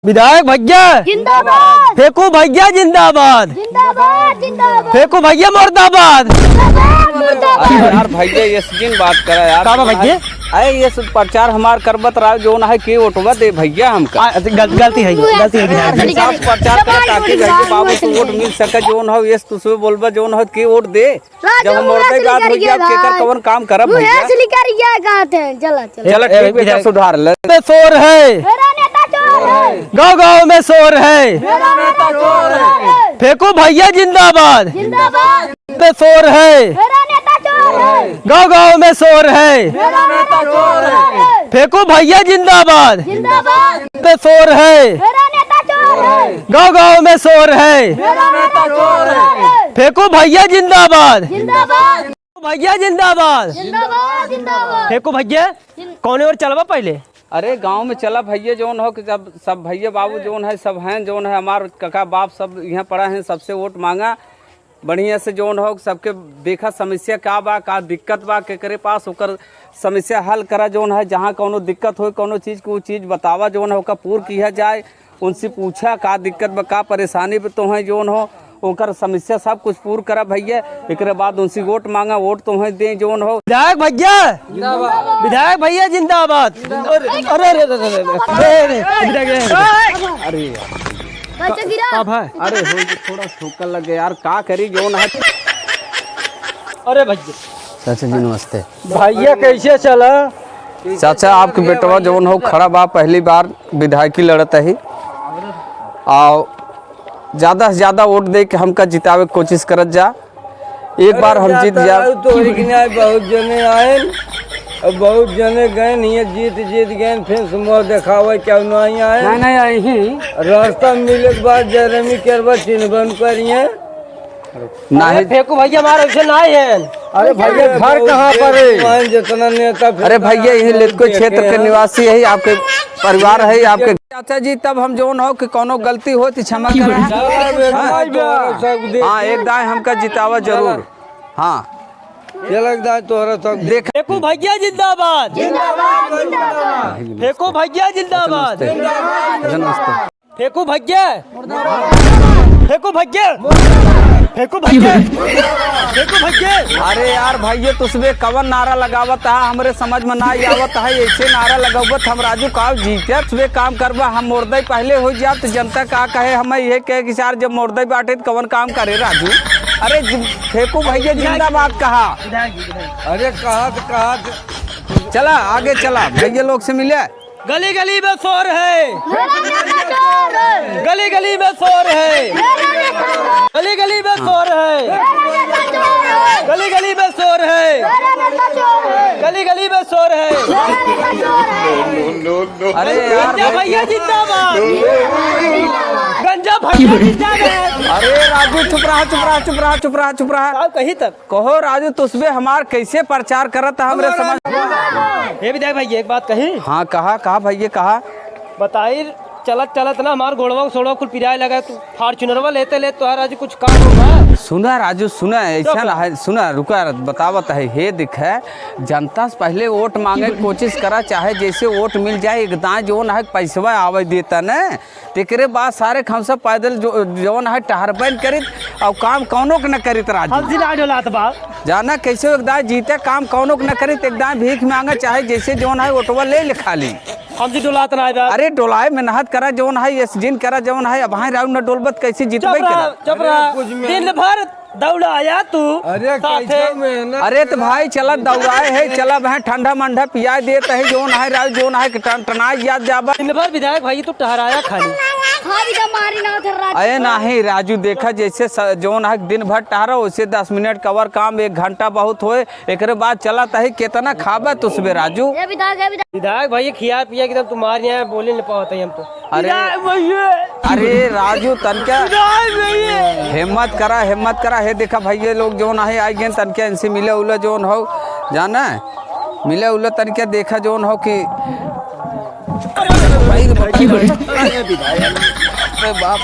विधायक भैया जिंदाबाद। फेंको भैया जिंदाबाद। जिंदाबाद जिंदाबाद। फेंको भैया मुर्दाबाद। अरे यार भैया ये दिन बात करा यार का भैया अरे ये सब प्रचार हमार करबत रहा जो है के वोटवा दे भैया हमका गलती है विधायक साफ प्रचार करे ताकि भैया बाबू को वोट मिल सके जोन हो ये तुझे बोलबा जोन हो के वोट दे जब हम मोरते बात हो गया केकर कौन काम करब भैया असली कर गया कहते हैं। चला चला चल ठीक है सुधार ले में शोर है, मेरा नेता चोर है। गाँव गाँव में शोर है। मेरा नेता चोर है। फेंको भैया जिंदाबाद। जिंदाबाद। में शोर है, मेरा नेता चोर है। गाँव गाँव में शोर है। मेरा नेता चोर है। फेंको भैया जिंदाबाद। जिंदाबाद। में शोर है, मेरा नेता चोर है। गाँव गाँव में शोर है। मेरा नेता चोर है। फेंको भैया जिंदाबाद। जिंदाबाद। भैया जिंदाबाद। जिंदाबाद जिंदाबाद। फेंको भैया कौन और चलवा पहले अरे गांव में चला भैया जोन हो कि जब सब भैया बाबू जोन है सब हैं जोन है हमार काका बाप सब यहाँ पड़ा है सबसे वोट मांगा बढ़िया से जोन हो सबके देखा समस्या का दिक्कत बा के करे पास होकर समस्या हल करा जोन है जहाँ कोनो दिक्कत हो कोनो चीज़ को चीज़ बतावा जोन है पूर्ण किया जाए उनसे पूछा का दिक्कत बा का परेशानी भी तो है जोन हो ओकर समस्या सब कुछ पूर्ण करा भैया एक बाद उनसे वोट मांगा वोट तो है दे जोन हो विधायक भैया जिंदाबाद। विधायक भैया जिंदाबाद। अरे अरे अरे बच्चा गिरा। अरे हो थोड़ा ठोकर लगे यार का करी जोन है अरे भैया चाचा जी नमस्ते भैया कैसे चला चाचा आपके बेटवा जोन हो खड़ा बा पहली बार विधायकी लड़त है और ज़्यादा से ज़्यादा वोट दे के हमका जितावे की कोशिश करत जा एक बार हम जीत जा तो बहुत जने आए और बहुत जने गए नहीं जीत गए फिर सुमो देखावे क्या नहीं आए नहीं आई ही रास्ता मिले के बाद जरमी करवा चिन्ह बन करिए नहीं फेंको भैया हमारे ऐसे ना है। अरे भैया घर कहाँ पर है जितना नेता अरे भैया यही लेटको क्षेत्र के निवासी है आपके परिवार है आपके चाचा जी तब हम जोन हो कि कोनो गलती हो तो क्षमा करें हाँ एक दाएं हमका जितावा जरूर हाँ तोहरा तक देख फेंको भैया जिंदाबाद। जिंदाबाद जिंदाबाद। फेंको भैया जिंदाबाद। नमस्ते फेंको भैया फेंको भैया फेंको भैया फेंको भैया। अरे यार भैया तुसबे कवन नारा लगावत है हमरे समझ में ना आवत है ऐसे नारा लगावत हम राजू का जीते तुसबे काम करबा हम मोरदई पहले हो जा तो जनता का कहे हम ये कहे कि यार जब मोरदई बांटे तो कवन काम करे राजू अरे फेंको भैया जिंदाबाद कहा अरे कहा चला आगे चला भैया लोग से मिले गली गली में शोर है। मेरा नेता चोर है। गली गली में शोर है। मेरा नेता चोर है। गली गली में शोर है। मेरा नेता चोर है। गली गली में शोर है। मेरा नेता चोर है। गली गली में शोर है। मेरा नेता चोर है। अरे यार गंजा भैया जिंदाबाद। गंजा भैया जिंदाबाद। अरे राजू चुप रहा कहीं तक कहो राजू तुसबे हमार कैसे प्रचार करत है हमरे समझ ये विधायक भैया एक बात कही हाँ कहा भैया कहा बताई चलत ना हमार गोड़वा सोड़वा कुल पिराए लगा तू फॉर्च्यूनरवा लेते तो आज कुछ काम होगा। सुना राजू सुना ऐसा है सुना रुका बतावत है हे दिख है जनता से पहले वोट मांगे की कोशिश करा चाहे जैसे वोट मिल जाए एकदम जो है पैसवा आवे देता न तेरे बाद सारे हम सब पैदल जो है टहरबैन करित और काम कौनो के न करित राजू जाना कैसे एकदम जीते काम कौनो के न करित एकदम भीख मांगा चाहे जैसे जो है वोटवा ले खाली हमसे डोलात ना आएगा। अरे डोलाए मेहनत करा जौन है ये जिन करा जौन है अब हां राउंड न डोलबत कैसे जीतबे करा चुप रहा दिन भर दौड़ा आया तू अरे कैसे मेहनत अरे तो भाई चला दौड़ाए है चला भाई ठंडा मंडा पिया देता है जोन है राज जोन है टनाई याद जाबा दिन भर विधायक भाई तू टहराया खाली खाली का मारी ना उधर राजू। अरे नहीं राजू देखा जैसे जोन है दिन भर टहरा वैसे 10 मिनट कवर काम 1 घंटा बहुत होए एक बाद चला है कितना खाबा तुसबे राजू ये विधायक विधायक भाई खिया पिया एकदम तुम्हारे यहाँ बोले नहीं पाते हम तो अरे राजू तनका हिम्मत करा हे देखा भैया लोग जोन है आई गए तनके इनसे मिले उले जोन हो जाना मिले उले तनके देखा जोन हो कि रे बाप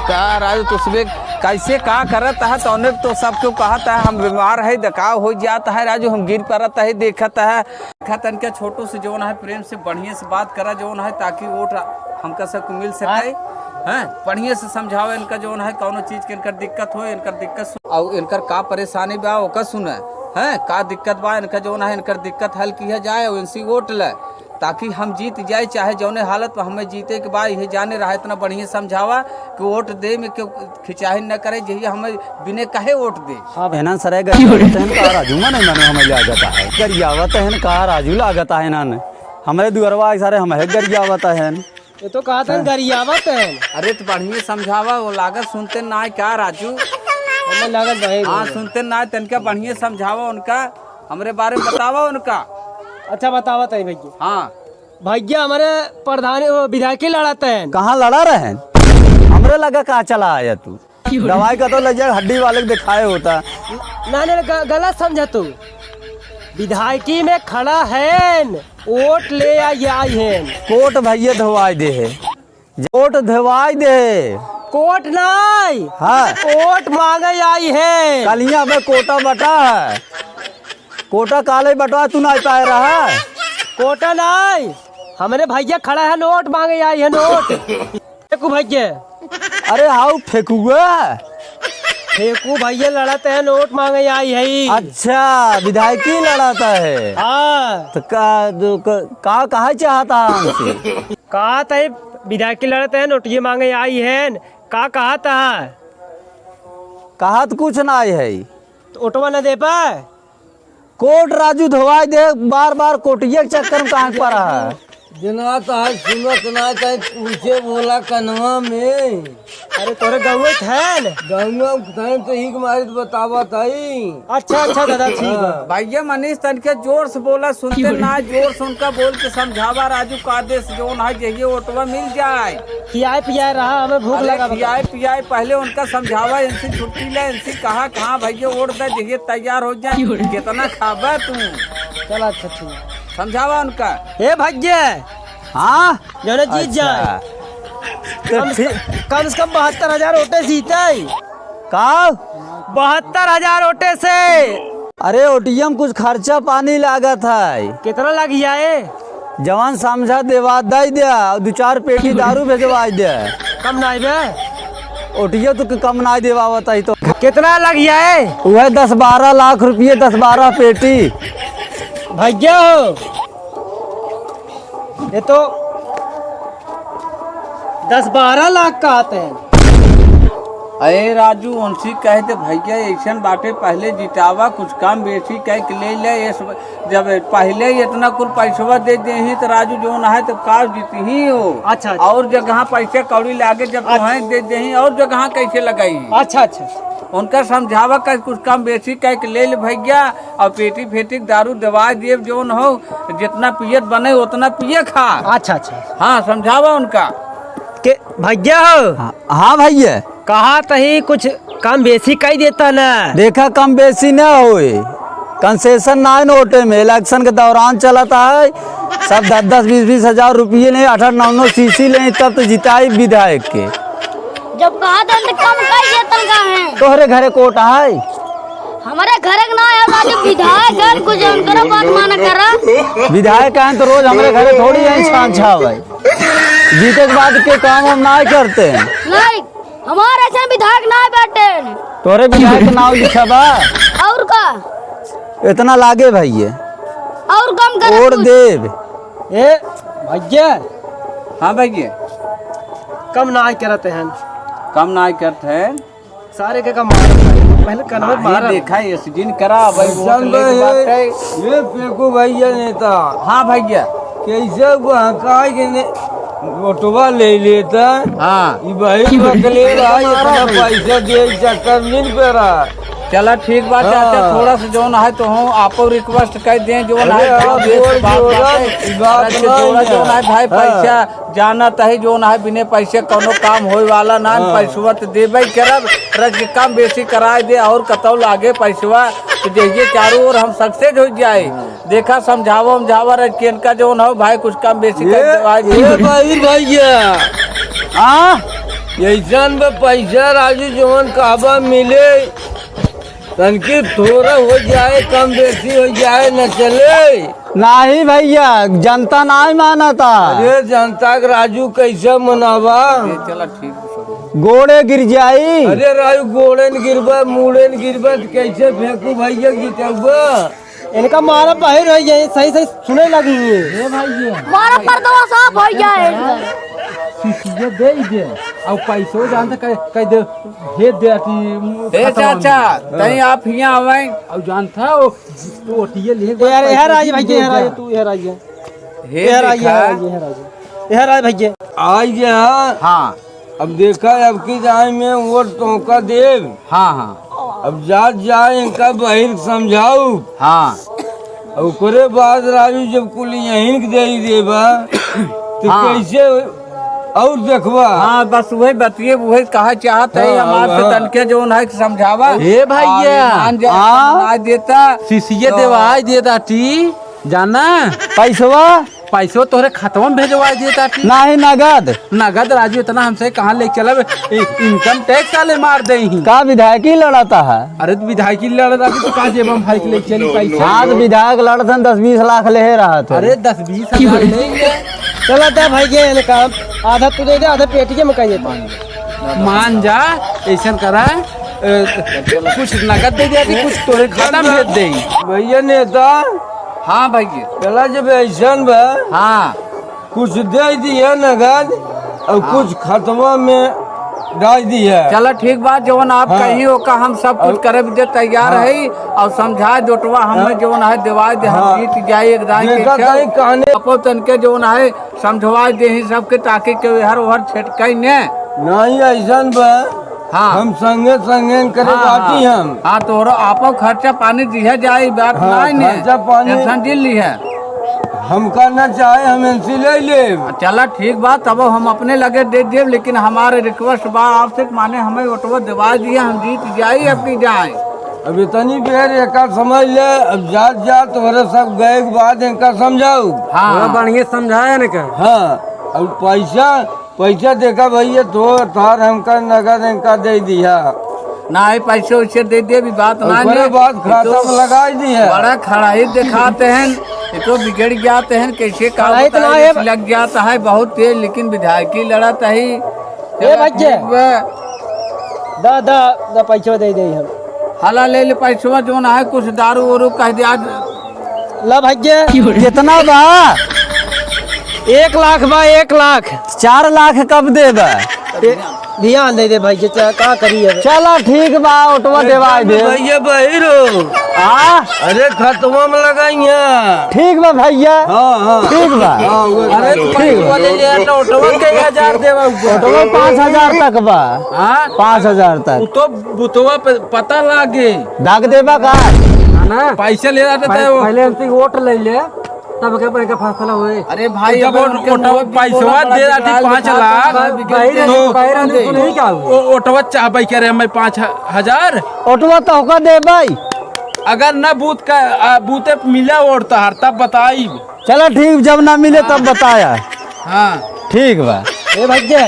का राजू तुझे कैसे का करत है तो उन्हें तो सबको कहता है हम बीमार है दकाव हो जाता है राजू हम गिर पड़ता है देखता है इनका छोटू से जो है प्रेम से बढ़िया से बात करा जो है ताकि वोट हमका सबको मिल सके हैं बढ़िया से समझाओ इनका जो है कौनो चीज के इनकर दिक्कत हो इनकर दिक्कत और इनकर का परेशानी बा ओकर सुने हैं का दिक्कत बा इनका जो है इनकर दिक्कत हल किया जाए और इनसी वोट ले ताकि हम जीत जाए चाहे जौने हालत में हमें जीते के बाद यही जाने रहा इतना बढ़िया समझावा कि वोट दे में क्यों खिंचाही न करे यही हमें बिने कहे वोट दे। हाँ बहना सर कहा राजू मन हमें लिया जाता है गरियावत है कहा राजू लागता है ना हमारे दुअरवा सारे हमें गरियावत है ये तो कहा था गरियावत है। अरे तो बढ़िया समझावा वो लागत सुनते ना है क्या राजू हमें लागत भाई हाँ सुनते ना है तनका बढ़िया समझावा उनका हमारे बारे में बतावा उनका। अच्छा बतावत है भैया। हाँ भैया हमारे प्रधान विधायक लड़ाते हैं कहाँ लड़ा रहे हमरे लगा कहा चला आया तू दवाई का तो लग जाए हड्डी वाले को दिखाए होता ना गलत समझा तू विधायकी में खड़ा है वोट ले आई है कोट भैया धोवाई दे है वोट धोवाई दे कोट नहीं हाँ वोट मांगे आई है कलिया में कोटा बटा है कोटा काले बटवा तू नहीं पाए रहा कोटा नहीं हमारे भैया खड़ा है नोट मांगे आई है नोट फेंकू भैया अरे हाउ फेंकुआ फेंकू भैया लड़ाते हैं नोट मांगे आई है अच्छा विधायकी लड़ाता है हाँ तो का कहा चाहता है हमसे कहा था विधायकी लड़ाते हैं नोट ये मांगे आई है का कहा था कहा तो कुछ ना है तो ओटवा न दे पाए कोट राजू धोवाई दे बार बार कोटिया के चक्कर में कहाँ पड़ा है जना तो सुनत ना चाहे पूछे बोला कनवा में अरे तोरे गौए थे गंगा तो ही मारी बतावा ताई। अच्छा अच्छा दादा ठीक है भैया मनीष तनके जोर से बोला सुनते ना जोर से उनका बोल के समझावा राजू का आदेश जो है यही ओटवा मिल जाए खियाए पियाए रहा हमें भूख लगा पियाए पहले उनका समझावा इनसे छुट्टी ले इनसे कहा कहाँ भैया वोट दे यही तैयार हो जाए कितना खाबा तू चल अच्छा ठीक समझावा उनका ए भैया हाँ जो जीत जाए कम से कम 72,000 वोटे जीते का 72,000 वोटे से अरे ओटीएम कुछ खर्चा पानी लागत है कितना लग जाए जवान समझा देवा दे दिया और 2-4 पेटी दारू भेजवा दे कम नहीं बे ओटीएम तो कम ना देवा बताई तो कितना लग जाए वह 10-12 लाख रुपये 10-12 पेटी भैया हो ये तो 10-12 लाख का आते हैं। अरे राजू उनसे कहते भैया ऐसा बाटे पहले जितावा कुछ काम बेसी कह के ले ले जब पहले इतना कुल पैसा दे दे ही तो राजू जो ना है तो का जीती ही हो। अच्छा और जगह पैसे कौड़ी लागे जब तुम्हें दे दे ही और जगह कैसे लगाई अच्छा अच्छा उनका समझावा का कुछ काम बेसी कह के ले ले भैया और पेटी फेटी दारू दवा दिए जो न हो जितना पियत बने उतना पिए खा। अच्छा अच्छा हाँ समझावा उनका के भैया हो हाँ भैया कहा तही कुछ कम बेसी कही देता ना देखा कम बेसी न होए कंसेशन ना नोटे में इलेक्शन के दौरान चलाता है सब 10-20 हजार रुपये ले 8-9 सीसी ले तब तो जिताई विधायक के जब कहा था तो कम कही देता का है तोहरे घरे कोटा है हमारे घर ना है राजू विधायक है कुछ उनका बात माना करा विधायक हैं तो रोज हमारे घरे थोड़ी है छान छाव है जीते के बाद के काम हम ना करते हैं नहीं हमारे ऐसा विधायक ना बैठे तोरे विधायक नाम लिखा बा और का इतना लागे भैया और कम कर और देव ए भैया हाँ भैया कम ना करते हैं कम ना करते हैं सारे के कम पहले कन्वर्ट मारा देखा ये दिन करा भाई वोट ले के बात है। ये फेंको भैया नेता हाँ भैया कैसे हकाई के ओटवा ले लेता हाँ ये भाई बकले रहा इतना पैसा दे चक्कर मिल पे रहा चला ठीक बात हाँ। चाहते थोड़ा सा जो है तो हम आपको रिक्वेस्ट कर दें जो है जो है भाई पैसा जाना तही जो है बिना पैसे कोनो काम होए वाला ना पैसा तो देवे करब रज के काम बेसी कराए दे और कतौ लागे पैसा तो देखिए चारों ओर हम सक्सेस हो जाए देखा समझावा रज के इनका जो है भाई कुछ काम बेसी कर भैया हाँ ऐसन में पैसा राजू जवन काबा मिले तनकी थोड़ा हो जाए कम बेसी हो जाए न चले। नहीं भैया जनता नहीं माना था। अरे जनता के राजू कैसे मनावा? चला ठीक गोड़े गिर जाई। अरे राजू गोड़े न गिरबा मुड़े न गिरबा तो कैसे फेंकू भैया जीतबा? इनका मारा बाहर हो जाए सही सही सुने लगी है मारा पर्दा साफ हो जाए। ये दे दे और पैसो जानते कह दे हे दे ए चाचा तई आप यहाँ आवे और जानता हो तो ओटीए ले यार यह राज भाई यह राज तू यह राज यह राज यह राज भैया आज जे हाँ अब देखा अब की जाए में वोट टोका देव। हाँ हाँ अब जात जाए इनका बहिर समझाऊ। हाँ और ओकरे बाद राजू जब कुल यहीं के दे देबा तो हाँ। कैसे और देखबा? हाँ बस वही बतिए वही कहा चाहत है हाँ, हमारे से हाँ। तनके जो है समझावा। ए भैया, मान जा देता सीसीए देवाई देता टी जाना पैसवा पैसो तोहरे खतवा में भेजवा देता टी नहीं नगद। नगद राजू इतना हमसे कहाँ ले चलब इनकम टैक्स वाले मार दे ही। का विधायक ही लड़ाता है। अरे तो विधायक ही लड़ रहा तो कहाँ जेब हम भाई के ले चली पैसा? हाँ तो विधायक लड़थन 10-20 लाख ले रहा था। अरे 10-20 हजार लेंगे। चला दे भाई ये काम आधा तू दे दे आधा पेटिए में कहिए पानी मान जा ऐसा करा कुछ नगद दे दिया कुछ तोरे खाता में भेज दे। भैया नेता हाँ भैया चला जब ऐसा बा हाँ कुछ दे दिया नगद और कुछ खतवा में डाल दिया। चलो ठीक बात जवन आप हाँ। कही हो का हम सब कुछ करे भी दे तैयार है और समझा दोटवा हमें जवन है दिवा दे हम हाँ। जीत जाए एक दाई देखा कहीं कहने अपो तनके जवन है समझवा दे ही सबके ताकि के हर हर छटकाई ने नहीं ऐसा बा हाँ हम संगे संगे करे बाटी हम। हाँ तोरो आपो खर्चा पानी दिया जाए बात हाँ, नहीं ने खर्चा पानी- टेंशन दिल ली है। हम करना चाहे हम इनसे ले ले। चला ठीक बात तब हम अपने लगे दे दिए लेकिन हमारे रिक्वेस्ट बा आपसे माने हमें ऑटो दिवा दिया हम जीत जाए अब की जाए। अब इतनी बेर एक समझ ले अब जात जात तुम्हारे सब गए के बाद इनका समझाऊ। हाँ बढ़िया समझाया ना का हाँ अब पैसा देखा भैया तो थार हमका नगद इनका दे दिया ना ही पैसे वैसे दे दिए भी बात ना ओकरे बाद खाता में लगा दिया। बड़ा खड़ाई दिखाते हैं ये तो बिगड़ जाते हैं कैसे काम खड़ाई तो ना है। लग जाता है बहुत तेज लेकिन विधायकी लड़त है ही। ए बच्चे। दा दा दा पैसा दे दे हम हाला ले पैसा जो ना है कुछ दारू वारू कह दिया। ला भैया कितना बा? 1 लाख बा 1 लाख 4 लाख कब देबा? ध्यान दे दे भाई का करिए चला ठीक बा ऑटो देवा दे। भैया बहिरो हाँ अरे खतवा में लगाइया। ठीक बा भैया। हाँ हाँ ठीक बा। अरे तो पैसा ले ले तो ऑटो के 1000 देवा ऑटो 5000 तक बा। हां 5000 तक तो बुतवा पे पता लागे दाग देबा का ना पैसा ले रहा था पहले हमसे वोट ले ले तब के पर का फैसला होए। अरे भाई जब ऑटो पैसा दे रहा थी 5 लाख तो नहीं क्या ऑटो चाहबे करे मैं 5000 ऑटो तो होका देबाई। अगर न बूथ का बूथे मिला वोट तो हर तब बताई। चलो ठीक जब ना मिले तब बताया। हाँ ठीक बा। ए भैया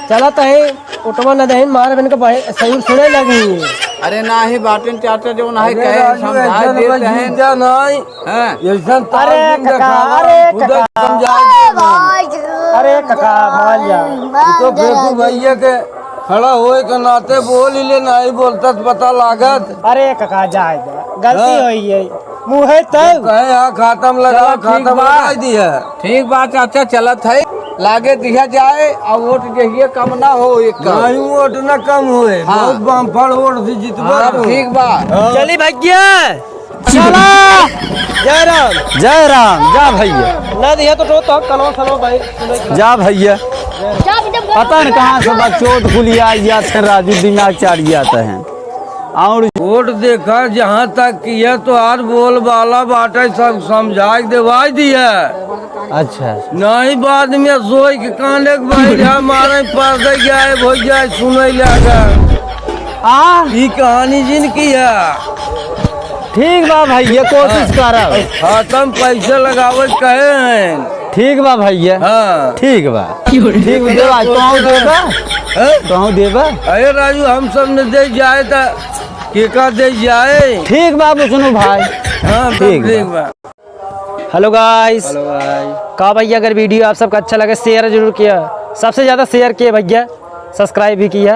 चला तो है ऑटो न दहन मार बन के सही सुने लगी। अरे ना ही बाटन चाचा जो ना है अरे कहे राजू, समझा ऐसा देते न हैं। जीता नहीं। हाँ। ऐसा अरे तालीम काका, दिखावा, अरे खुद काका। समझा देना। अरे काका मान जा तो फेंकू भैया के खड़ा होए के नाते बोल ही ले नहीं बोलता तो पता लागत। अरे काका जाए गलती हुई है मुँह है तब कहे हाँ खाता में लगा चलो, ठीक खाता में बा। लगा दिया। ठीक बात चाचा चलत है लागे दिया जाए और वोट जहिए कम ना हो एक का। नहीं वोट न कम हुए हाँ। बहुत बम्फर वोट से जितबा हाँ, तू। ठीक बा चली भैया चला जय राम जय राम जा भैया ना दिया तो कलो सलो भाई जा भैया। जा बेटा पता न कहाँ से बच्चों खुलिया जाते हैं राजू दिमाग चाट जाते हैं। और वोट देखा जहाँ तक किया तो आज बोल बाला बाटे सब समझा के दिवा दिया। अच्छा नहीं बाद में सोई के कांडे के भाई मारे पर्दे जाए हो जाए सुने लगा ये कहानी जिनकी है। ठीक बा भैया कोशिश करब। खत्म पैसे लगावे कहे हैं ठीक बा भैया। हाँ ठीक बा ठीक बा देवा तू देबा हैं? तू देबा। अरे राजू हम सब ने दे जाए तो केका दे जाए। ठीक बा बुचनू भाई। हाँ ठीक ठीक बा। हेलो गाइस, हेलो भाई। कहा भैया अगर वीडियो आप सबका अच्छा लगे शेयर जरूर किया, सबसे ज़्यादा शेयर किया भैया, सब्सक्राइब भी किया।